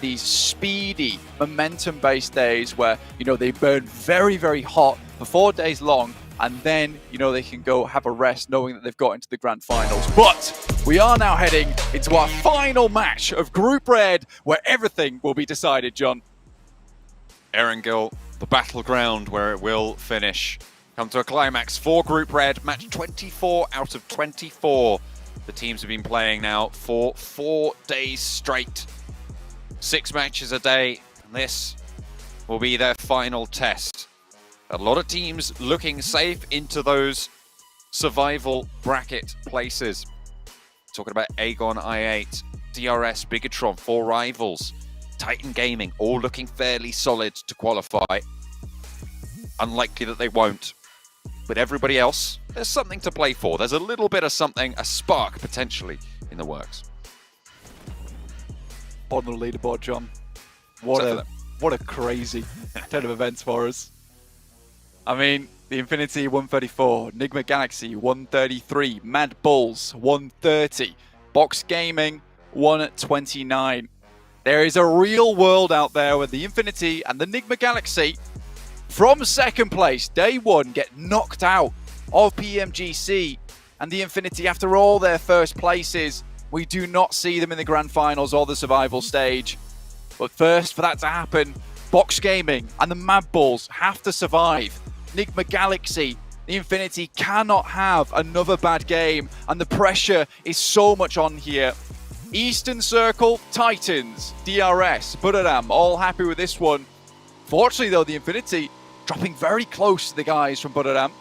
these speedy, momentum-based days where, they burn very, very hot for 4 days long, and then, they can go have a rest knowing that they've got into the grand finals. But we are now heading into our final match of Group Red, where everything will be decided, John. Erangel, the battleground where it will finish. Come to a climax for Group Red, match 24 out of 24. The teams have been playing now for 4 days straight. 6 matches a day, and this will be their final test. A lot of teams looking safe into those survival bracket places. Talking about Aegon i8, DRS, Bigatron, 4 rivals, Titan Gaming, all looking fairly solid to qualify. Unlikely that they won't. But everybody else, there's something to play for. There's a little bit of something, a spark potentially in the works. On the leaderboard, John. What a crazy turn of events for us. I mean, the Infinity 134, Nigma Galaxy 133, Mad Bulls 130, Box Gaming 129. There is a real world out there where the Infinity and the Nigma Galaxy, from second place, day one, get knocked out of PMGC, and the Infinity, after all their first places, we do not see them in the grand finals or the survival stage. But first, for that to happen, Box Gaming and the Mad Bulls have to survive. Nigma Galaxy, the Infinity cannot have another bad game, and the pressure is so much on here. Eastern Circle, Titans, DRS, Buradam, all happy with this one. Fortunately though, the Infinity dropping very close to the guys from Buradam.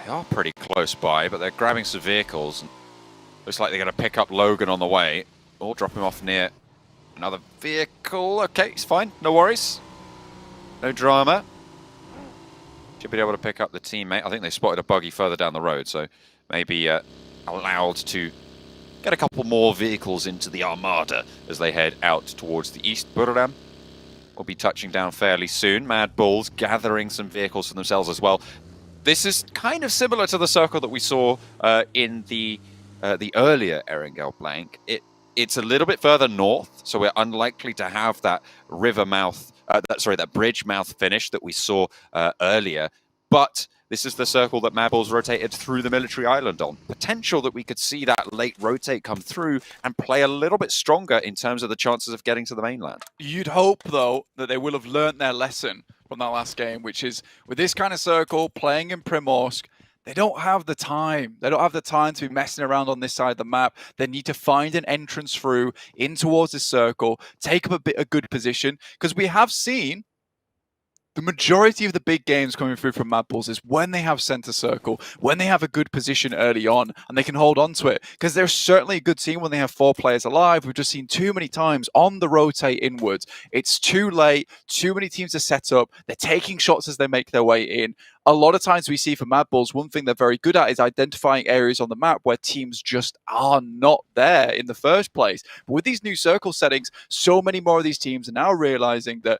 They are pretty close by, but they're grabbing some vehicles. Looks like they're going to pick up Logan on the way, or drop him off near another vehicle. Okay, it's fine, no worries. No drama. Should be able to pick up the teammate. I think they spotted a buggy further down the road, so maybe allowed to get a couple more vehicles into the armada as they head out towards the east. Buradam will be touching down fairly soon. Mad Bulls gathering some vehicles for themselves as well. This is kind of similar to the circle that we saw in the earlier Erangel blank. It's a little bit further north, so we're unlikely to have that river mouth, that bridge mouth finish that we saw earlier. But this is the circle that Mad Bulls rotated through the military island on. Potential that we could see that late rotate come through and play a little bit stronger in terms of the chances of getting to the mainland. You'd hope, though, that they will have learnt their lesson from that last game, which is with this kind of circle, playing in Primorsk, they don't have the time. They don't have the time to be messing around on this side of the map. They need to find an entrance through in towards this circle, take up a good position, because we have seen the majority of the big games coming through from Mad Bulls is when they have center circle, when they have a good position early on, and they can hold on to it. Because they're certainly a good team when they have 4 players alive. We've just seen too many times on the rotate inwards. It's too late. Too many teams are set up. They're taking shots as they make their way in. A lot of times we see for Mad Bulls, one thing they're very good at is identifying areas on the map where teams just are not there in the first place. But with these new circle settings, so many more of these teams are now realizing that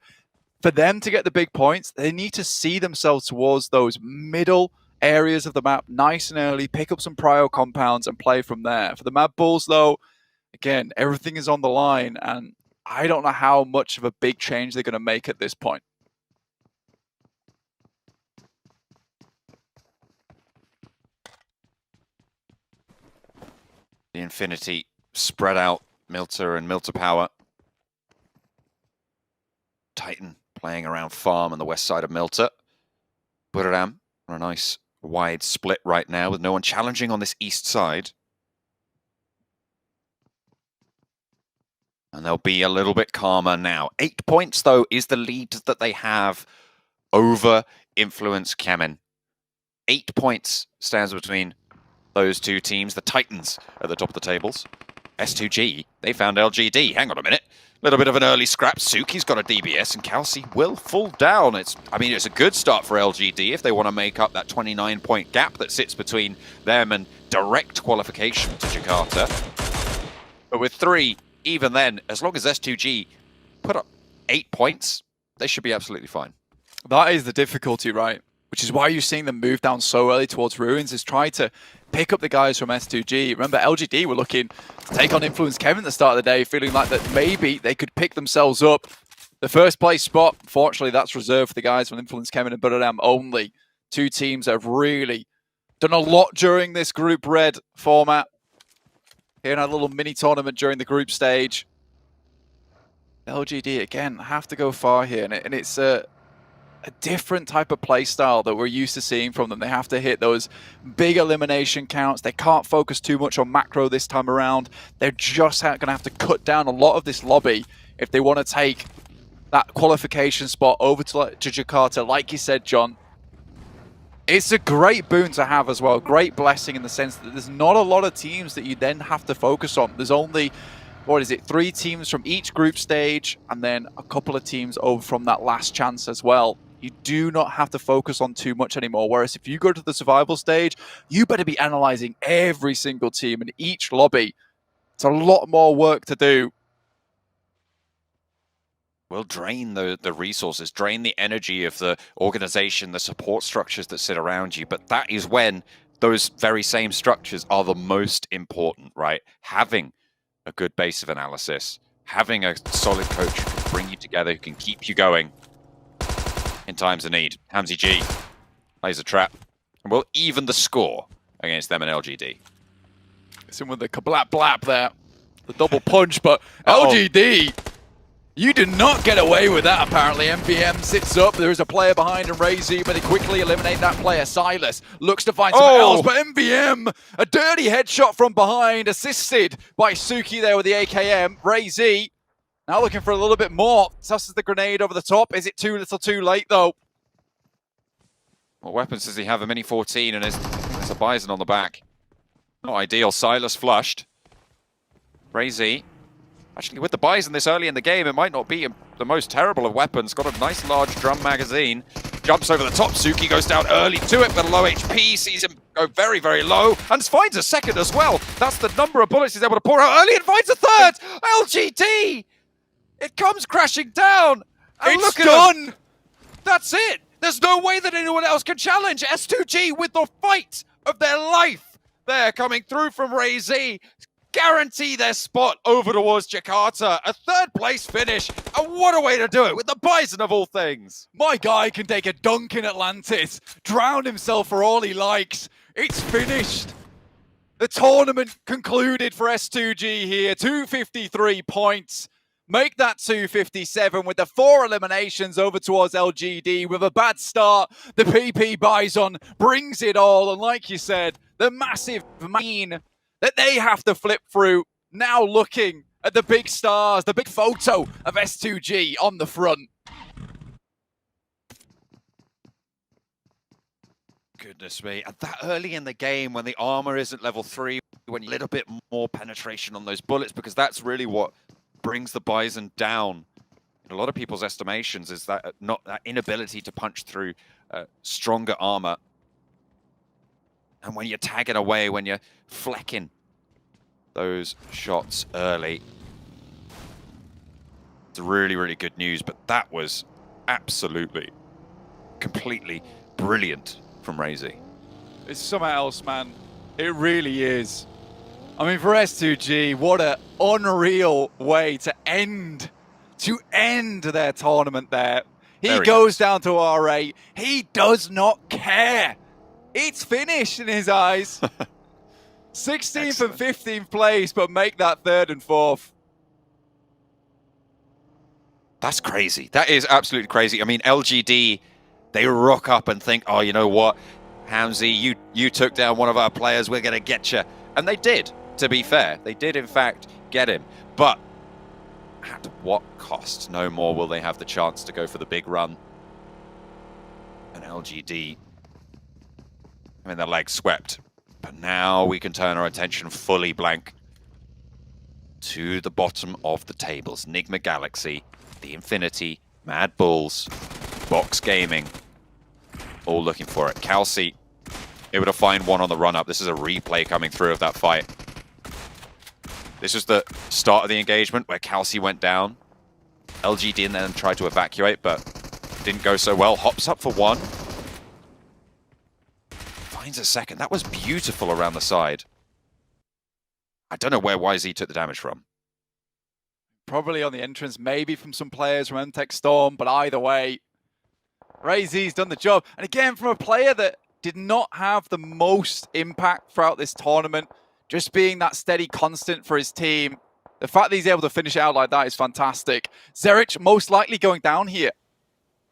for them to get the big points, they need to see themselves towards those middle areas of the map nice and early, pick up some prio compounds and play from there. For the Mad Bulls, though, again, everything is on the line, and I don't know how much of a big change they're going to make at this point. The Infinity spread out Milta and Milta Power. Titan playing around farm on the west side of Milta. Buradam on a nice wide split right now with no one challenging on this east side. And they'll be a little bit calmer now. 8 points, though, is the lead that they have over Influence Kemen. 8 points stands between those two teams. The Titans at the top of the tables. S2G, they found LGD. Hang on a minute. Little bit of an early scrap. Suki's got a DBS and Kelsey will fall down. It's a good start for LGD if they want to make up that 29-point gap that sits between them and direct qualification to Jakarta. But with 3, even then, as long as S2G put up 8 points, they should be absolutely fine. That is the difficulty, right? Which is why you're seeing them move down so early towards Ruins, is try to pick up the guys from S2G. Remember, LGD were looking to take on Influence Kevin at the start of the day, feeling like that maybe they could pick themselves up. The first place spot, fortunately, that's reserved for the guys from Influence Kevin and Buddhadam only. Two teams that have really done a lot during this Group Red format. Here in a little mini tournament during the group stage. LGD, again, have to go far here, and it's a different type of play style that we're used to seeing from them. They have to hit those big elimination counts. They can't focus too much on macro this time around. They're just going to have to cut down a lot of this lobby if they want to take that qualification spot over to Jakarta. Like you said, John, it's a great boon to have as well. Great blessing in the sense that there's not a lot of teams that you then have to focus on. There's only, 3 teams from each group stage, and then a couple of teams over from that last chance as well. You do not have to focus on too much anymore. Whereas if you go to the survival stage, you better be analyzing every single team in each lobby. It's a lot more work to do. Will drain the resources, drain the energy of the organization, the support structures that sit around you. But that is when those very same structures are the most important, right? Having a good base of analysis, having a solid coach who can bring you together, who can keep you going in times of need. Hamzy G plays a trap and will even the score against them and LGD. It's in with the kablap blap there, the double punch, but LGD, you did not get away with that, apparently. MVM sits up. There is a player behind him, Razy, but they quickly eliminate that player. Silas looks to find someone else, but MVM, a dirty headshot from behind, assisted by Suki there with the AKM. Razy now looking for a little bit more. Susses the grenade over the top. Is it too little too late, though? What weapons does he have? A Mini 14, and there's a Bison on the back. Not ideal. Silas flushed. Razy. Actually, with the Bison this early in the game, it might not be the most terrible of weapons. Got a nice large drum magazine. Jumps over the top. Suki goes down early to it, but low HP. Sees him go very, very low. And finds a second as well. That's the number of bullets he's able to pour out early and finds a third. LGD! It comes crashing down. And It's done! That's it. There's no way that anyone else can challenge S2G with the fight of their life. They're coming through from Razy. Guarantee their spot over towards Jakarta. A third place finish. And what a way to do it with the Bison of all things. My guy can take a dunk in Atlantis, drown himself for all he likes. It's finished. The tournament concluded for S2G here. 253 points. Make that 257 with the 4 eliminations over towards LGD. With a bad start, the PP Bison brings it all. And like you said, the massive mean that they have to flip through, now looking at the big stars, the big photo of S2G on the front. Goodness me. And that early in the game when the armor isn't level 3, when you a little bit more penetration on those bullets, because that's really what brings the Bison down. In a lot of people's estimations is that that inability to punch through stronger armor. And when you're tagging away, when you're flecking those shots early, it's really, really good news. But that was absolutely, completely brilliant from Razy. It's something else, man. It really is. I mean, for S2G, what an unreal way to end their tournament there. He goes down to R8. He does not care. It's finished in his eyes. 16th and 15th place, but make that 3rd and 4th. That's crazy. That is absolutely crazy. I mean, LGD, they rock up and think, oh, you know what, Hamzy, you took down one of our players, we're going to get you. And they did, to be fair. They did, in fact, get him. But at what cost? No more will they have the chance to go for the big run. And LGD, I mean, their legs swept. But now we can turn our attention fully blank to the bottom of the tables. Nigma Galaxy, The Infinity, Mad Bulls, Box Gaming, all looking for it. Kelsey able to find one on the run-up. This is a replay coming through of that fight. This was the start of the engagement where Kelsey went down. LGD and then tried to evacuate, but didn't go so well. Hops up for one. Finds a second. That was beautiful around the side. I don't know where YZ took the damage from. Probably on the entrance, maybe from some players from MTech Storm, but either way, RayZ's done the job. And again, from a player that did not have the most impact throughout this tournament, just being that steady constant for his team, the fact that he's able to finish it out like that is fantastic. Zerich most likely going down here.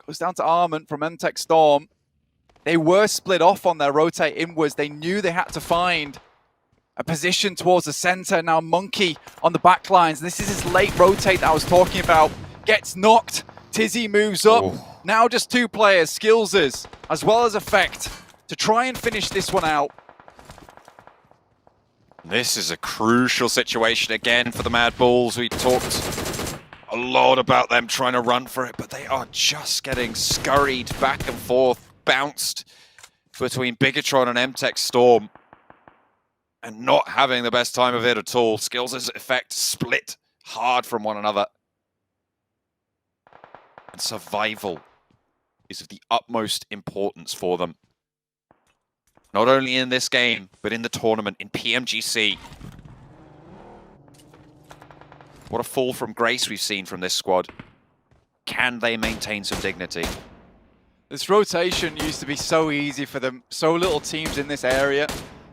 Goes down to Armand from MTech Storm. They were split off on their rotate inwards. They knew they had to find a position towards the center. Now Monkey on the back lines. This is his late rotate that I was talking about. Gets knocked. Tizzy moves up. Oh. Now just two players, Skills's, as well as Effect, to try and finish this one out. This is a crucial situation again for the Mad Bulls. We talked a lot about them trying to run for it, but they are just getting scurried back and forth, bounced between Bigatron and MTech Storm, and not having the best time of it at all. Skills' Effect split hard from one another. And survival is of the utmost importance for them. Not only in this game, but in the tournament, in PMGC. What a fall from grace we've seen from this squad. Can they maintain some dignity? This rotation used to be so easy for them, so little teams in this area,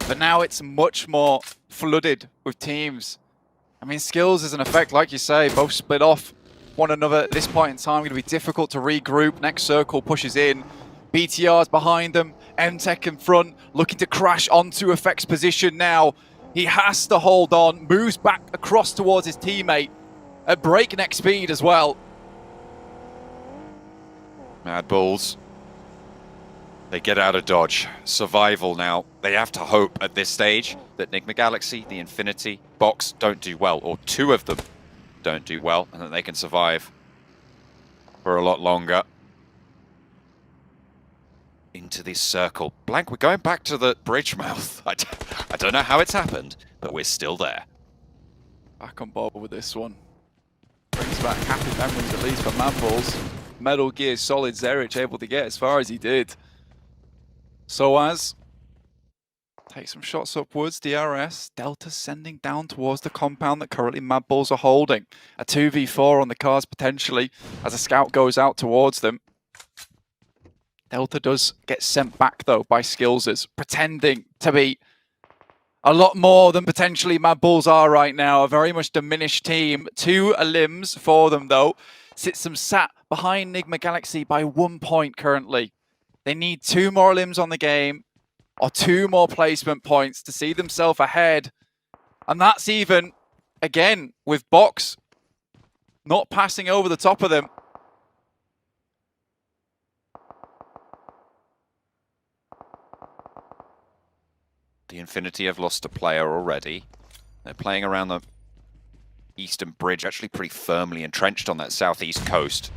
but now it's much more flooded with teams. I mean, Skills is an Effect, like you say, both split off one another at this point in time. Going to be difficult to regroup. Next circle pushes in. BTR's behind them. MTech in front, looking to crash onto Effect's position now. He has to hold on, moves back across towards his teammate at breakneck speed as well. Mad Bulls. They get out of dodge. Survival now. They have to hope at this stage that Enigma Galaxy, the Infinity, Box don't do well, or two of them don't do well, and that they can survive for a lot longer. Into this circle. Blank, we're going back to the bridge mouth. I don't know how it's happened, but we're still there. Back on board with this one. Brings back happy memories, at least for Mad Bulls. Metal Gear Solid Zerich able to get as far as he did. Soaz takes some shots upwards. DRS. Delta sending down towards the compound that currently Mad Bulls are holding. A 2v4 on the cards potentially as a scout goes out towards them. Delta does get sent back though by Skills's, pretending to be a lot more than potentially Mad Bulls are right now. A very much diminished team. 2 limbs for them though. Sits them sat behind Enigma Galaxy by 1 point currently. They need 2 more limbs on the game or 2 more placement points to see themselves ahead. And that's even, again, with Box not passing over the top of them. The Infinity have lost a player already. They're playing around the eastern bridge, actually pretty firmly entrenched on that southeast coast.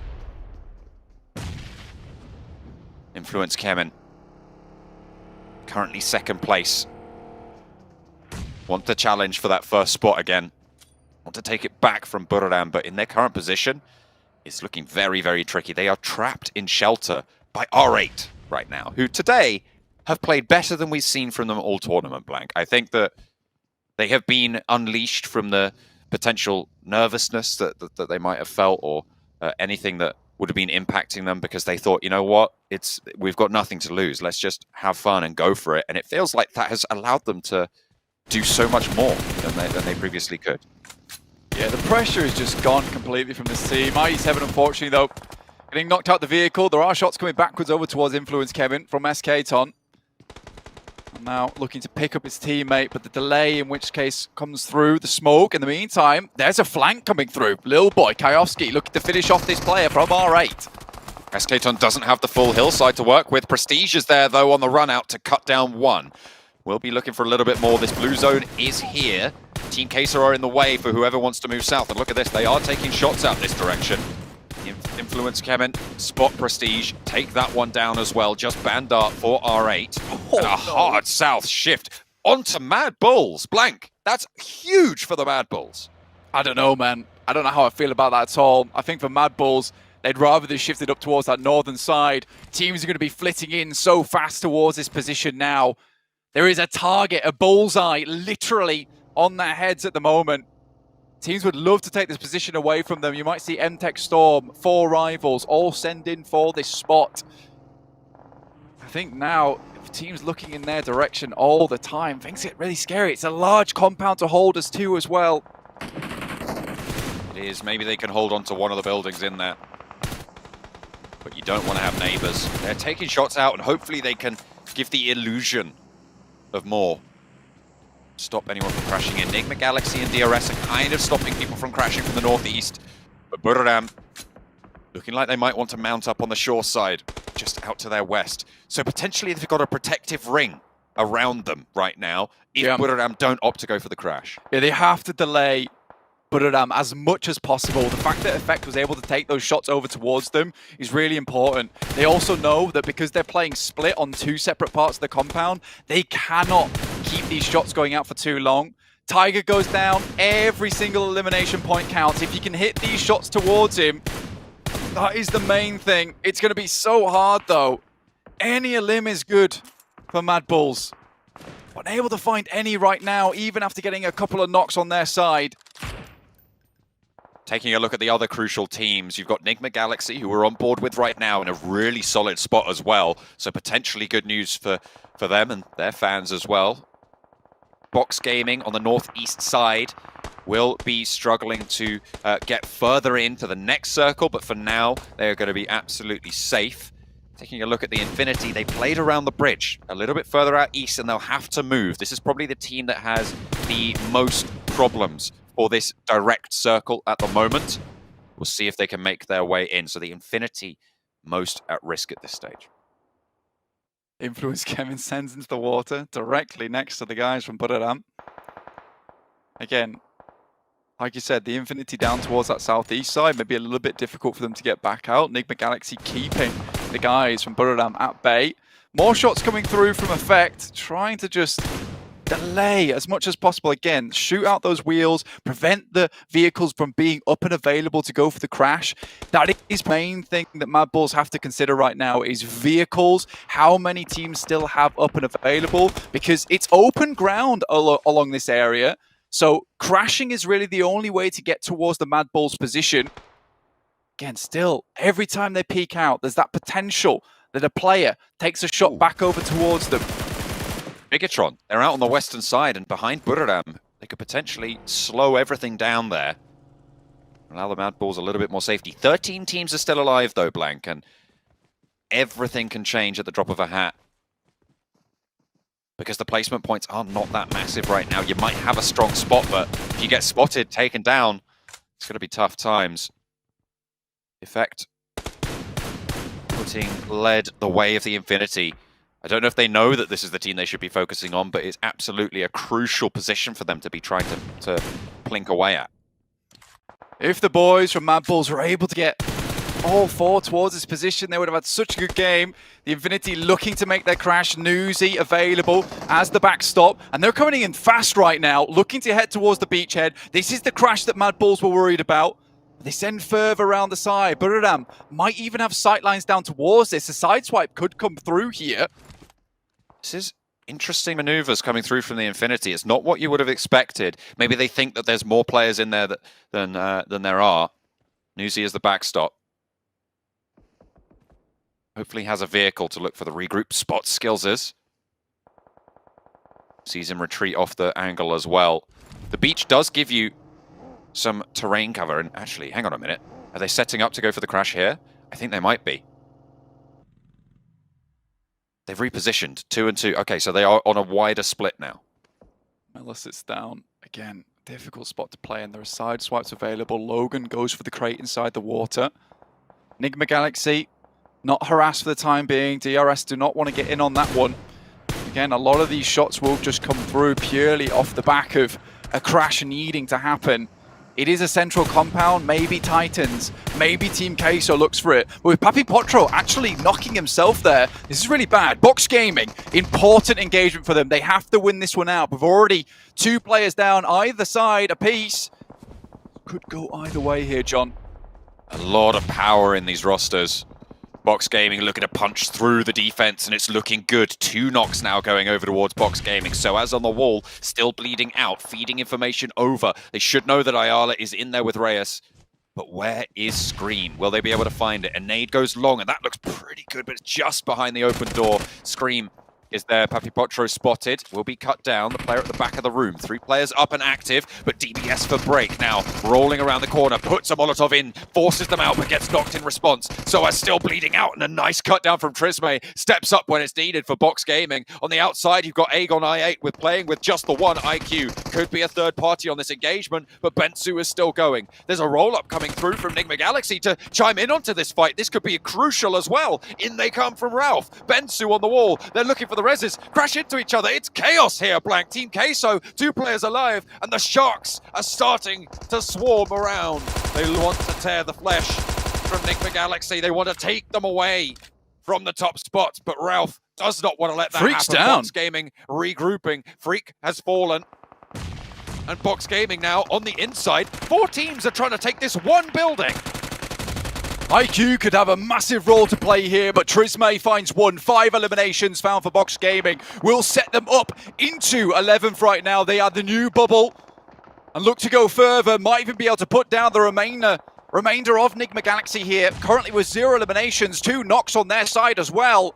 Influence Kemen, currently second place. Want to challenge for that first spot again. Want to take it back from Buradan, but in their current position, it's looking very, very tricky. They are trapped in shelter by R8 right now, who today have played better than we've seen from them all tournament, Blank. I think that they have been unleashed from the potential nervousness that they might have felt, or anything that would have been impacting them, because they thought, you know what, we've got nothing to lose. Let's just have fun and go for it. And it feels like that has allowed them to do so much more than they previously could. Yeah, the pressure is just gone completely from this team. IE7, unfortunately, though, getting knocked out the vehicle. There are shots coming backwards over towards Influence Kevin from SK Ton. And now looking to pick up his teammate, but the delay, in which case, comes through the smoke. In the meantime, there's a flank coming through. Lil Boy, Kaiowski, looking to finish off this player from R8. SK-Ton doesn't have the full hillside to work with. Prestige is there, though, on the run out to cut down one. We'll be looking for a little bit more. This blue zone is here. Team Kaser are in the way for whoever wants to move south. And look at this, they are taking shots out this direction. Influence Kemen, spot Prestige, take that one down as well. Just Bandart for R8. And a hard south shift onto Mad Bulls. Blank, that's huge for the Mad Bulls. I don't know, man. I don't know how I feel about that at all. I think for Mad Bulls, they'd rather they shifted up towards that northern side. Teams are going to be flitting in so fast towards this position now. There is a target, a bullseye, literally on their heads at the moment. Teams would love to take this position away from them. You might see MTech Storm, 4 rivals, all send in for this spot. I think now, if teams looking in their direction all the time, things get really scary. It's a large compound to hold us to as well. It is. Maybe they can hold on to one of the buildings in there. But you don't want to have neighbors. They're taking shots out, and hopefully they can give the illusion of more. Stop anyone from crashing in. Enigma Galaxy and DRS are kind of stopping people from crashing from the northeast. But Buradam looking like they might want to mount up on the shore side, just out to their west. So potentially they've got a protective ring around them right now if Buradam don't opt to go for the crash. Yeah, they have to delay Buradam as much as possible. The fact that Effect was able to take those shots over towards them is really important. They also know that because they're playing split on 2 separate parts of the compound, they cannot keep these shots going out for too long. Tiger goes down, every single elimination point counts. If you can hit these shots towards him, that is the main thing. It's going to be so hard though. Any elim is good for Mad Bulls. Unable to find any right now, even after getting a couple of knocks on their side. Taking a look at the other crucial teams, you've got Enigma Galaxy, who we're on board with right now in a really solid spot as well. So potentially good news for them and their fans as well. Box Gaming on the northeast side will be struggling to get further into the next circle, but for now, they're going to be absolutely safe. Taking a look at the Infinity, they played around the bridge, a little bit further out east, and they'll have to move. This is probably the team that has the most problems for this direct circle at the moment. We'll see if they can make their way in. So the Infinity most at risk at this stage. Influence Kevin sends into the water directly next to the guys from Buradam. Again, like you said, the Infinity down towards that southeast side may be a little bit difficult for them to get back out. Enigma Galaxy keeping the guys from Buradam at bay. More shots coming through from Effect, trying to just delay as much as possible. Again, shoot out those wheels, prevent the vehicles from being up and available to go for the crash. That is the main thing that Mad Bulls have to consider right now is vehicles, how many teams still have up and available, because it's open ground along this area. So crashing is really the only way to get towards the Mad Bulls position. Again, still, every time they peek out, there's that potential that a player takes a shot back over towards them. Bigatron, they're out on the western side and behind Buradam. They could potentially slow everything down there. Allow the Mad Bulls a little bit more safety. 13 teams are still alive though, Blank, and everything can change at the drop of a hat. Because the placement points are not that massive right now. You might have a strong spot, but if you get spotted, taken down, it's going to be tough times. Effect led the way of the Infinity. I don't know if they know that this is the team they should be focusing on, but it's absolutely a crucial position for them to be trying to plink away at. If the boys from Mad Bulls were able to get all 4 towards this position, they would have had such a good game. The Infinity looking to make their crash. Newsy available as the backstop, and they're coming in fast right now, looking to head towards the beachhead. This is the crash that Mad Bulls were worried about. They send further around the side. Buradam might even have sightlines down towards this. A sideswipe could come through here. This is interesting maneuvers coming through from the Infinity. It's not what you would have expected. Maybe they think that there's more players in there than there are. Newsy is the backstop. Hopefully has a vehicle to look for the regroup spot. Skills is. Sees him retreat off the angle as well. The beach does give you some terrain cover. And actually, hang on a minute. Are they setting up to go for the crash here? I think they might be. They've repositioned 2 and 2. Okay, so they are on a wider split now. Miller sits down. Again, difficult spot to play, and there are side swipes available. Logan goes for the crate inside the water. Enigma Galaxy not harassed for the time being. DRS do not want to get in on that one. Again, a lot of these shots will just come through purely off the back of a crash needing to happen. It is a central compound, maybe Titans, maybe Team Queso looks for it. But with Papi Potro actually knocking himself there, this is really bad. Box Gaming, important engagement for them. They have to win this one out. We've already 2 players down either side apiece. Could go either way here, John. A lot of power in these rosters. Box Gaming looking to punch through the defense, and it's looking good. 2 knocks now going over towards Box Gaming. So as on the wall, still bleeding out, feeding information over. They should know that Ayala is in there with Reyes. But where is Scream? Will they be able to find it? A nade goes long, and that looks pretty good, but it's just behind the open door. Scream is there. Papi Potro spotted. Will be cut down. The player at the back of the room. 3 players up and active, but DBS for break. Now, rolling around the corner, puts a Molotov in, forces them out, but gets knocked in response. So as still bleeding out, and a nice cut down from Trisme. Steps up when it's needed for Box Gaming. On the outside, you've got Aegon I8 with playing with just the 1 IQ. Could be a third party on this engagement, but Bensu is still going. There's a roll-up coming through from Nigma Galaxy to chime in onto this fight. This could be crucial as well. In they come from Ralph. Bensu on the wall. They're looking for the reses. Crash into each other. It's chaos here, Blank. Team Queso, 2 players alive, and the Sharks are starting to swarm around. They want to tear the flesh from Nigma Galaxy. They want to take them away from the top spot, but Ralph does not want to let that Freak's happen. down. Box Gaming regrouping. Freak has fallen. And Box Gaming now on the inside. 4 teams are trying to take this one building. IQ could have a massive role to play here, but Trisme finds 1. 5 eliminations found for Box Gaming. Will set them up into 11th right now. They are the new bubble and look to go further. Might even be able to put down the remainder of Nigma Galaxy here. Currently with 0 eliminations, 2 knocks on their side as well.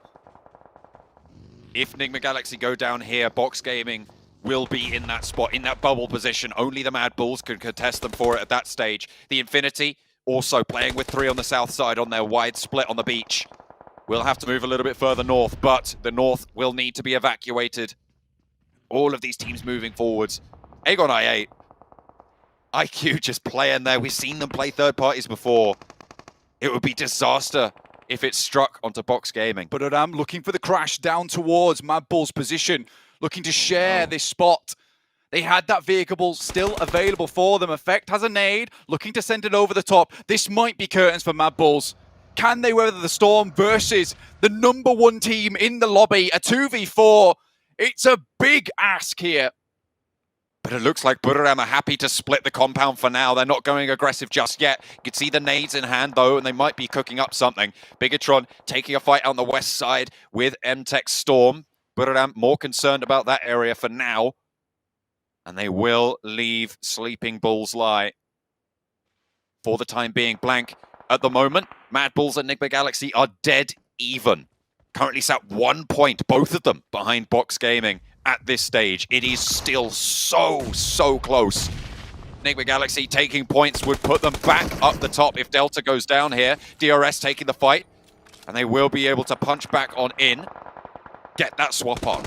If Nigma Galaxy go down here, Box Gaming will be in that spot, in that bubble position. Only the Mad Bulls could contest them for it at that stage. The Infinity also playing with 3 on the south side on their wide split on the beach. We'll have to move a little bit further north, but the north will need to be evacuated. All of these teams moving forwards. Aegon I8. IQ just playing there. We've seen them play third parties before. It would be disaster if it struck onto Box Gaming. But I'm looking for the crash down towards Mad Bull's position, looking to share this spot. They had that vehicle still available for them. Effect has a nade, looking to send it over the top. This might be curtains for Mad Bulls. Can they weather the storm versus the number 1 team in the lobby? A 2v4. It's a big ask here. But it looks like Buriram are happy to split the compound for now. They're not going aggressive just yet. You can see the nades in hand, though, and they might be cooking up something. Bigatron taking a fight on the west side with MTech Storm. Buriram more concerned about that area for now. And they will leave Sleeping Bulls lie for the time being. Blank at the moment. Mad Bulls and Nigma Galaxy are dead even. Currently sat 1 point, both of them behind Box Gaming at this stage. It is still so close. Nigma Galaxy taking points would put them back up the top if Delta goes down here. DRS taking the fight, and they will be able to punch back on in. Get that swap on.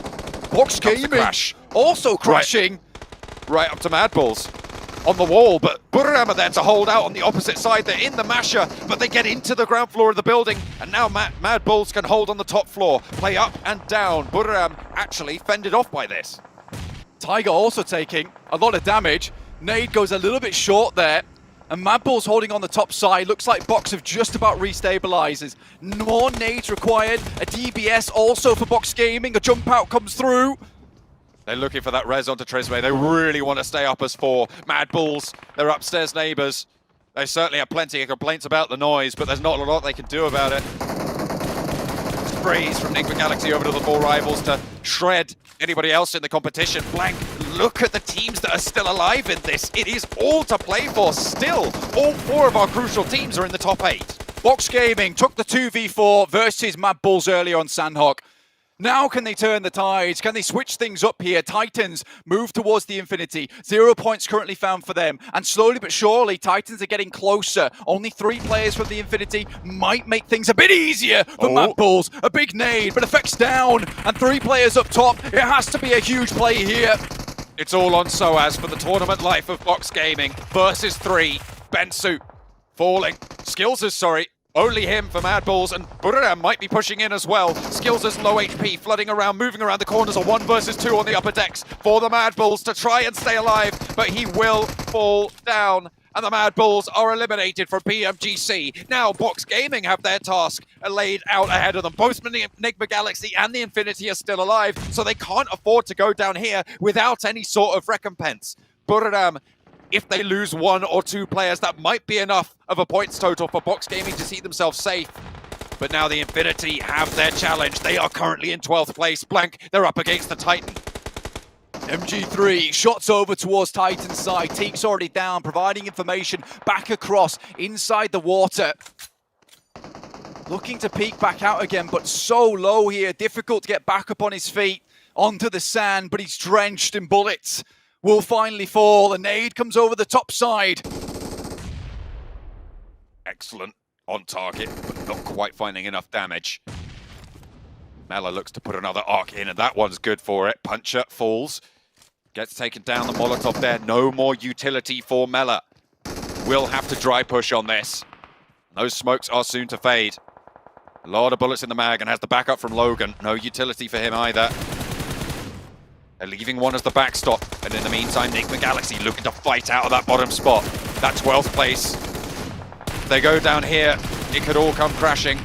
Box Gaming crash. also crashing. Right up to Mad Bulls on the wall, but Buriram are there to hold out on the opposite side. They're in the masher, but they get into the ground floor of the building, and now Mad Bulls can hold on the top floor, play up and down. Buriram actually fended off by this. Tiger also taking a lot of damage. Nade goes a little bit short there, and Mad Bulls holding on the top side. Looks like Box have just about restabilizes. More nades required. A DBS also for Box Gaming. A jump out comes through. They're looking for that res onto Trisme. They really want to stay up as 4. Mad Bulls, they're upstairs neighbors. They certainly have plenty of complaints about the noise, but there's not a lot they can do about it. Sprays from Nigma Galaxy over to the 4 rivals to shred anybody else in the competition. Blank, look at the teams that are still alive in this. It is all to play for still. All 4 of our crucial teams are in the top 8. Box Gaming took the 2v4 versus Mad Bulls earlier on Sandhawk. Now can they turn the tides? Can they switch things up here? Titans move towards the Infinity. 0 points currently found for them. And slowly but surely, Titans are getting closer. Only 3 players from the Infinity might make things a bit easier for Mad Bulls. A big nade, but Effect's down. And 3 players up top. It has to be a huge play here. It's all on Soaz for the tournament life of Box Gaming. Versus 3. Bensu falling. Skills is sorry. Only him for Mad Bulls, and Buriram might be pushing in as well. Skills is low HP, flooding around, moving around the corners. A 1 versus 2 on the upper decks for the Mad Bulls to try and stay alive, but he will fall down. And the Mad Bulls are eliminated from PMGC. Now Box Gaming have their task laid out ahead of them. Both Nigma Galaxy and the Infinity are still alive, so they can't afford to go down here without any sort of recompense. Buriram, if they lose 1 or 2 players, that might be enough of a points total for Box Gaming to see themselves safe. But now the Infinity have their challenge. They are currently in 12th place. Blank, they're up against the Titan. MG3 shots over towards Titan's side. Teak's already down, providing information back across inside the water. Looking to peek back out again, but so low here. Difficult to get back up on his feet onto the sand, but he's drenched in bullets. Will finally fall. A nade comes over the top side. Excellent on target, but not quite finding enough damage. Mela looks to put another arc in, and that one's good for it. Puncher falls. Gets taken down, the Molotov there. No more utility for Mela. Will have to dry push on this. Those smokes are soon to fade. A lot of bullets in the mag, and has the backup from Logan. No utility for him either. They're leaving one as the backstop. And in the meantime, Enigma Galaxy looking to fight out of that bottom spot. That 12th place. If they go down here, it could all come crashing.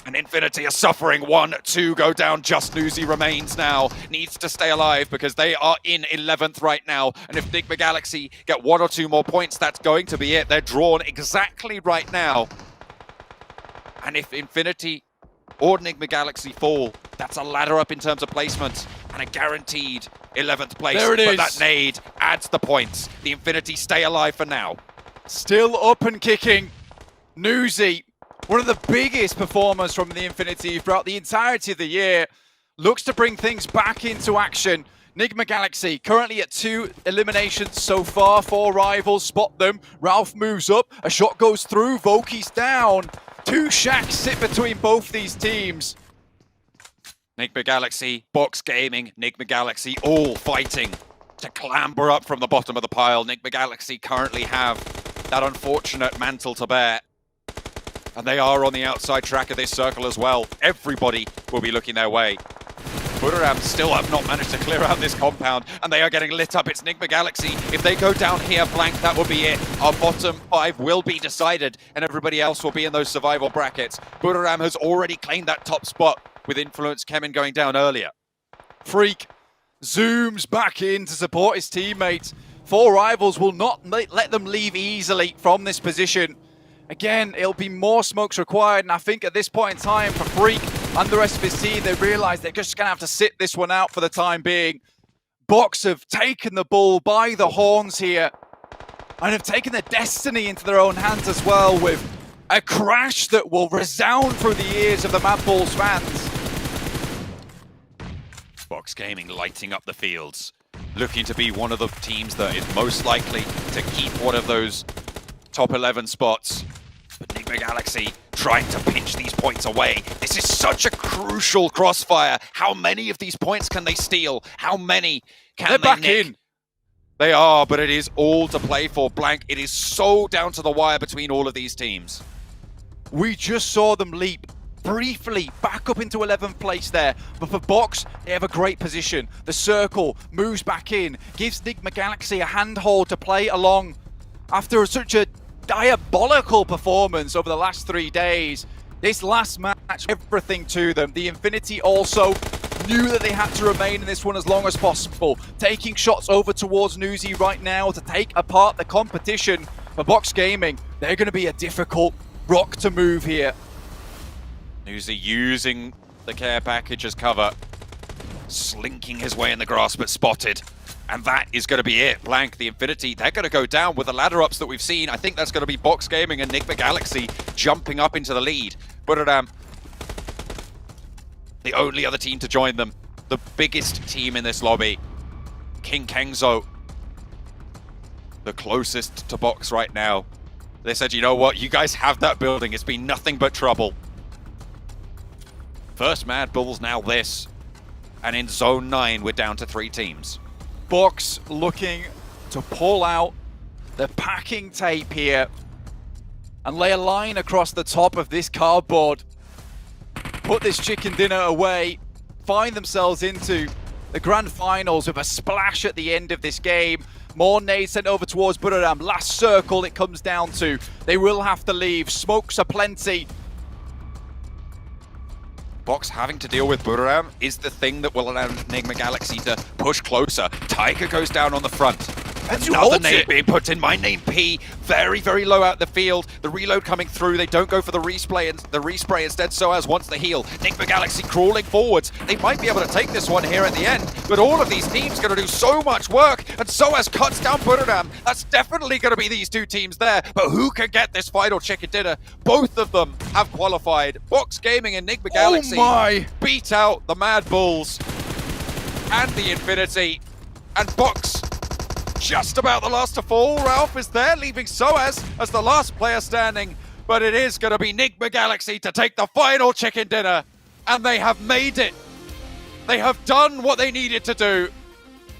And Infinity are suffering. 1, 2 go down. Just Nuzi remains now. Needs to stay alive because they are in 11th right now. And if Enigma Galaxy get 1 or 2 more points, that's going to be it. They're drawn exactly right now. And if Infinity or Enigma Galaxy fall, that's a ladder up in terms of placement and a guaranteed 11th place. There it is. But that nade adds the points. The Infinity stay alive for now. Still up and kicking. Nuzi, one of the biggest performers from the Infinity throughout the entirety of the year, looks to bring things back into action. Enigma Galaxy currently at 2 eliminations so far. 4 rivals, spot them. Ralph moves up, a shot goes through, Voki's down. 2 shacks sit between both these teams. Enigma Galaxy, Box Gaming, Enigma Galaxy all fighting to clamber up from the bottom of the pile. Enigma Galaxy currently have that unfortunate mantle to bear. And they are on the outside track of this circle as well. Everybody will be looking their way. Budoram still have not managed to clear out this compound, and they are getting lit up. It's Enigma Galaxy. If they go down here blank, that will be it. Our bottom 5 will be decided, and everybody else will be in those survival brackets. Budoram has already claimed that top spot, with Influence Kemen going down earlier. Freak zooms back in to support his teammates. 4 rivals will not let them leave easily from this position. Again, it'll be more smokes required, and I think at this point in time, for Freak and the rest of his team, they realize they're just going to have to sit this one out for the time being. Box have taken the bull by the horns here, and have taken their destiny into their own hands as well, with a crash that will resound through the ears of the Mad Balls fans. Box Gaming lighting up the fields, looking to be one of the teams that is most likely to keep one of those top 11 spots. But Enigma Galaxy trying to pinch these points away. This is such a crucial crossfire. How many of these points can they steal? How many can they back nick? in. They are, but it is all to play for. Blank, it is so down to the wire between all of these teams. We just saw them leap briefly back up into 11th place there, but for Box, they have a great position. The circle moves back in, gives Enigma Galaxy a handhold to play along. After such a diabolical performance over the last 3 days, this last match, everything to them. The Infinity also knew that they had to remain in this one as long as possible, taking shots over towards Nuzi right now to take apart the competition. For Box Gaming, they're going to be a difficult rock to move here. Nuzi using the care package as cover, slinking his way in the grass, but spotted. And that is going to be it. Blank, the Infinity, they're going to go down with the ladder ups that we've seen. I think that's going to be Box Gaming and Enigma Galaxy jumping up into the lead. Budoram, the only other team to join them. The biggest team in this lobby. King Kengzo, the closest to Box right now. They said, you know what, you guys have that building. It's been nothing but trouble. First Mad Bulls, now this. And in Zone 9, we're down to 3 teams. Box looking to pull out the packing tape here and lay a line across the top of this cardboard. Put this chicken dinner away, find themselves into the grand finals with a splash at the end of this game. More nades sent over towards Budoram. Last circle it comes down to. They will have to leave. Smokes are plenty. Box having to deal with Budoram is the thing that will allow Enigma Galaxy to push closer. Tiger goes down on the front. Another nade being put in. My name P, very, very low out the field. The reload coming through. They don't go for the respray instead. Soaz wants the heal. Nigma Galaxy crawling forwards. They might be able to take this one here at the end, but all of these teams going to do so much work, and Soaz cuts down Buradam. That's definitely going to be these two teams there, but who can get this final chicken dinner? Both of them have qualified. Box Gaming and Nigma Galaxy beat out the Mad Bulls and the Infinity, and Box just about the last to fall. Ralph is there, leaving Soaz as the last player standing, but it is going to be Nigma Galaxy to take the final chicken dinner, and they have made it. They have done what they needed to do.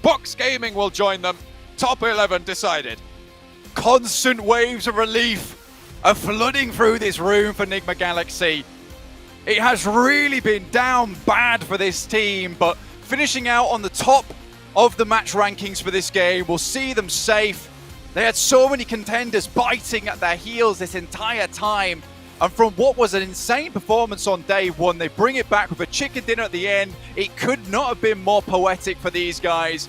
Box Gaming will join them. Top 11 decided. Constant waves of relief are flooding through this room for Nigma Galaxy. It has really been down bad for this team, but finishing out on the top of the match rankings for this game will see them safe. They had so many contenders biting at their heels this entire time, and from what was an insane performance on day one, they bring it back with a chicken dinner at the end. It could not have been more poetic for these guys.